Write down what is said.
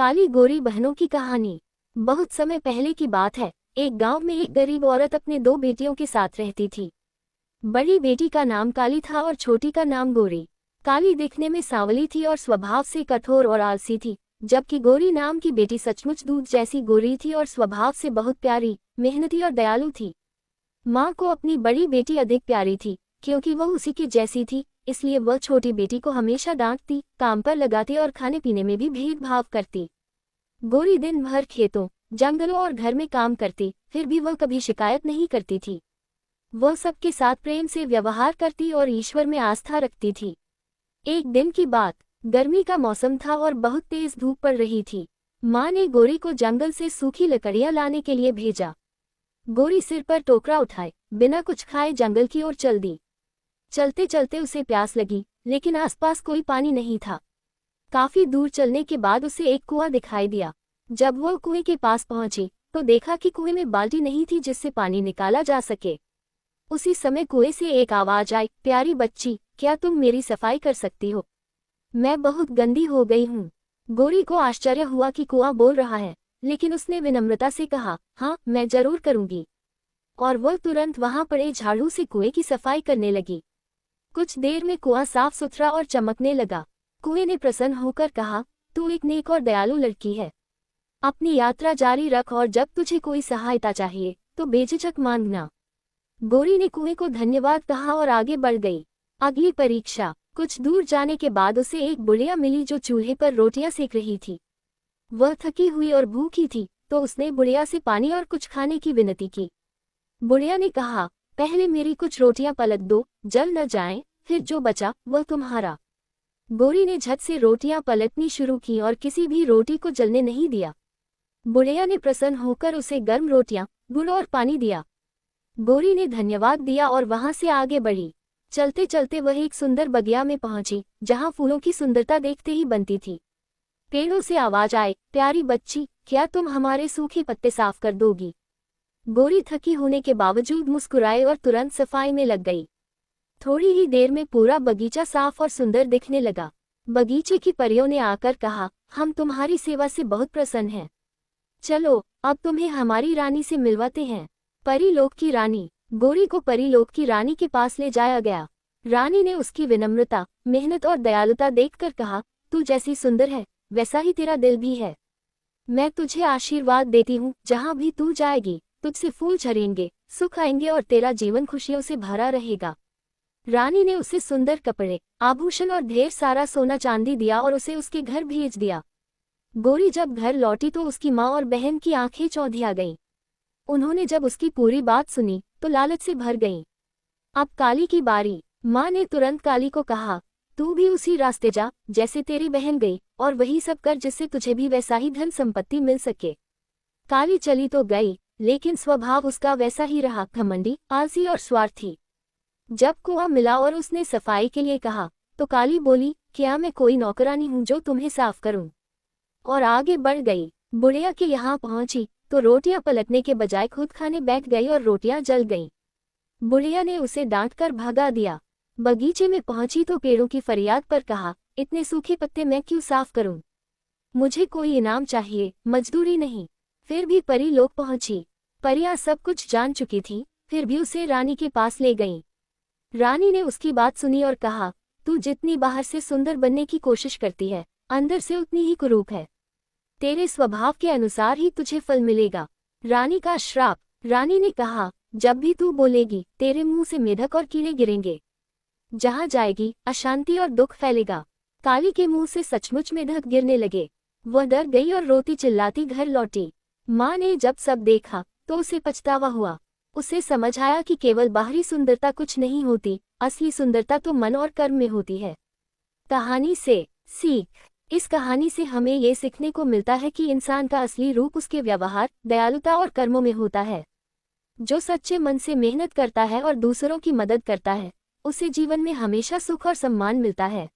काली गोरी बहनों की कहानी। बहुत समय पहले की बात है। एक गांव में एक गरीब औरत अपने दो बेटियों के साथ रहती थी। बड़ी बेटी का नाम काली था और छोटी का नाम गोरी। काली दिखने में सांवली थी और स्वभाव से कठोर और आलसी थी, जबकि गोरी नाम की बेटी सचमुच दूध जैसी गोरी थी और स्वभाव से बहुत प्यारी, मेहनती और दयालु थी। माँ को अपनी बड़ी बेटी अधिक प्यारी थी, क्योंकि वह उसी की जैसी थी। इसलिए वह छोटी बेटी को हमेशा डांटती, काम पर लगाती और खाने पीने में भी भेदभाव करती। गोरी दिन भर खेतों, जंगलों और घर में काम करती, फिर भी वह कभी शिकायत नहीं करती थी। वह सबके साथ प्रेम से व्यवहार करती और ईश्वर में आस्था रखती थी। एक दिन की बात, गर्मी का मौसम था और बहुत तेज धूप पड़ रही थी। माँ ने गोरी को जंगल से सूखी लकड़ियाँ लाने के लिए भेजा। गोरी सिर पर टोकरा उठाए, बिना कुछ खाए जंगल की ओर चल दी। चलते चलते उसे प्यास लगी, लेकिन आसपास कोई पानी नहीं था। काफी दूर चलने के बाद उसे एक कुआं दिखाई दिया। जब वह कुएं के पास पहुंची, तो देखा कि कुएं में बाल्टी नहीं थी जिससे पानी निकाला जा सके। उसी समय कुएं से एक आवाज आई, प्यारी बच्ची, क्या तुम मेरी सफाई कर सकती हो? मैं बहुत गंदी हो गई हूँ। गोरी को आश्चर्य हुआ कि कुआं बोल रहा है, लेकिन उसने विनम्रता से कहा, हाँ, मैं जरूर करूंगी। और वह तुरंत वहां पड़े झाड़ू से कुएं की सफाई करने लगी। कुछ देर में कुआं साफ सुथरा और चमकने लगा। कुएं ने प्रसन्न होकर कहा, तू एक नेक और दयालु लड़की है। अपनी यात्रा जारी रख और जब तुझे कोई सहायता चाहिए तो बेझिझक मांगना। गोरी ने कुएं को धन्यवाद कहा और आगे बढ़ गई। अगली परीक्षा। कुछ दूर जाने के बाद उसे एक बुढ़िया मिली जो चूल्हे पर रोटियां सेक रही थी। वह थकी हुई और भूखी थी, तो उसने बुढ़िया से पानी और कुछ खाने की विनती की। बुढ़िया ने कहा, पहले मेरी कुछ रोटियां पलट दो, जल न जाएं, फिर जो बचा वह तुम्हारा। गोरी ने झट से रोटियां पलटनी शुरू की और किसी भी रोटी को जलने नहीं दिया। बुढ़िया ने प्रसन्न होकर उसे गर्म रोटियां, गुड़ और पानी दिया। गोरी ने धन्यवाद दिया और वहां से आगे बढ़ी। चलते चलते वह एक सुंदर बगिया में पहुंची, जहां फूलों की सुंदरता देखते ही बनती थी। पेड़ों से आवाज आए, प्यारी बच्ची, क्या तुम हमारे सूखे पत्ते साफ कर दोगी? गोरी थकी होने के बावजूद मुस्कुराए और तुरंत सफाई में लग गई। थोड़ी ही देर में पूरा बगीचा साफ और सुंदर दिखने लगा। बगीचे की परियों ने आकर कहा, हम तुम्हारी सेवा से बहुत प्रसन्न हैं। चलो, अब तुम्हें हमारी रानी से मिलवाते हैं। परीलोक की रानी। गोरी को परीलोक की रानी के पास ले जाया गया। रानी ने उसकी विनम्रता, मेहनत और दयालुता देखकर कहा, तू जैसी सुंदर है, वैसा ही तेरा दिल भी है। मैं तुझे आशीर्वाद देती हूँ, जहाँ भी तू जाएगी तुझसे फूल झरेंगे, सुख आएंगे और तेरा जीवन खुशियों से भरा रहेगा। रानी ने उसे सुंदर कपड़े, आभूषण और ढेर सारा सोना चांदी दिया और उसे उसके घर भेज दिया। गोरी जब घर लौटी तो उसकी माँ और बहन की आंखें चौंधिया गईं। उन्होंने जब उसकी पूरी बात सुनी तो लालच से भर गईं। अब काली की बारी। माँ ने तुरंत काली को कहा, तू भी उसी रास्ते जा जैसे तेरी बहन गई, और वही सब कर जिससे तुझे भी वैसा ही धन संपत्ति मिल सके। काली चली तो गई, लेकिन स्वभाव उसका वैसा ही रहा, घमंडी, आलसी और स्वार्थी। जब कुआं मिला और उसने सफाई के लिए कहा, तो काली बोली, क्या मैं कोई नौकरानी हूँ जो तुम्हें साफ करूं? और आगे बढ़ गई। बुढ़िया के यहाँ पहुंची तो रोटियां पलटने के बजाय खुद खाने बैठ गई और रोटियां जल गईं। बुढ़िया ने उसे डांटकर भगा दिया। बगीचे में पहुंची तो पेड़ों की फरियाद पर कहा, इतने सूखे पत्ते मैं क्यों साफ करूं? मुझे कोई इनाम चाहिए, मजदूरी नहीं। फिर भी परी लोग पहुंची। परियां सब कुछ जान चुकी थी, फिर भी उसे रानी के पास ले गईं। रानी ने उसकी बात सुनी और कहा, तू जितनी बाहर से सुंदर बनने की कोशिश करती है, अंदर से उतनी ही कुरूप है। तेरे स्वभाव के अनुसार ही तुझे फल मिलेगा। रानी का श्राप। रानी ने कहा, जब भी तू बोलेगी तेरे मुंह से मेढक और कीड़े गिरेंगे। जहां जाएगी अशांति और दुख फैलेगा। काली के मुंह से सचमुच मेढक गिरने लगे। वह डर गई और रोती चिल्लाती घर लौटी। माँ ने जब सब देखा तो उसे पछतावा हुआ। उसे समझ आया कि केवल बाहरी सुंदरता कुछ नहीं होती, असली सुंदरता तो मन और कर्म में होती है। कहानी से सीख। इस कहानी से हमें ये सीखने को मिलता है कि इंसान का असली रूप उसके व्यवहार, दयालुता और कर्मों में होता है। जो सच्चे मन से मेहनत करता है और दूसरों की मदद करता है, उसे जीवन में हमेशा सुख और सम्मान मिलता है।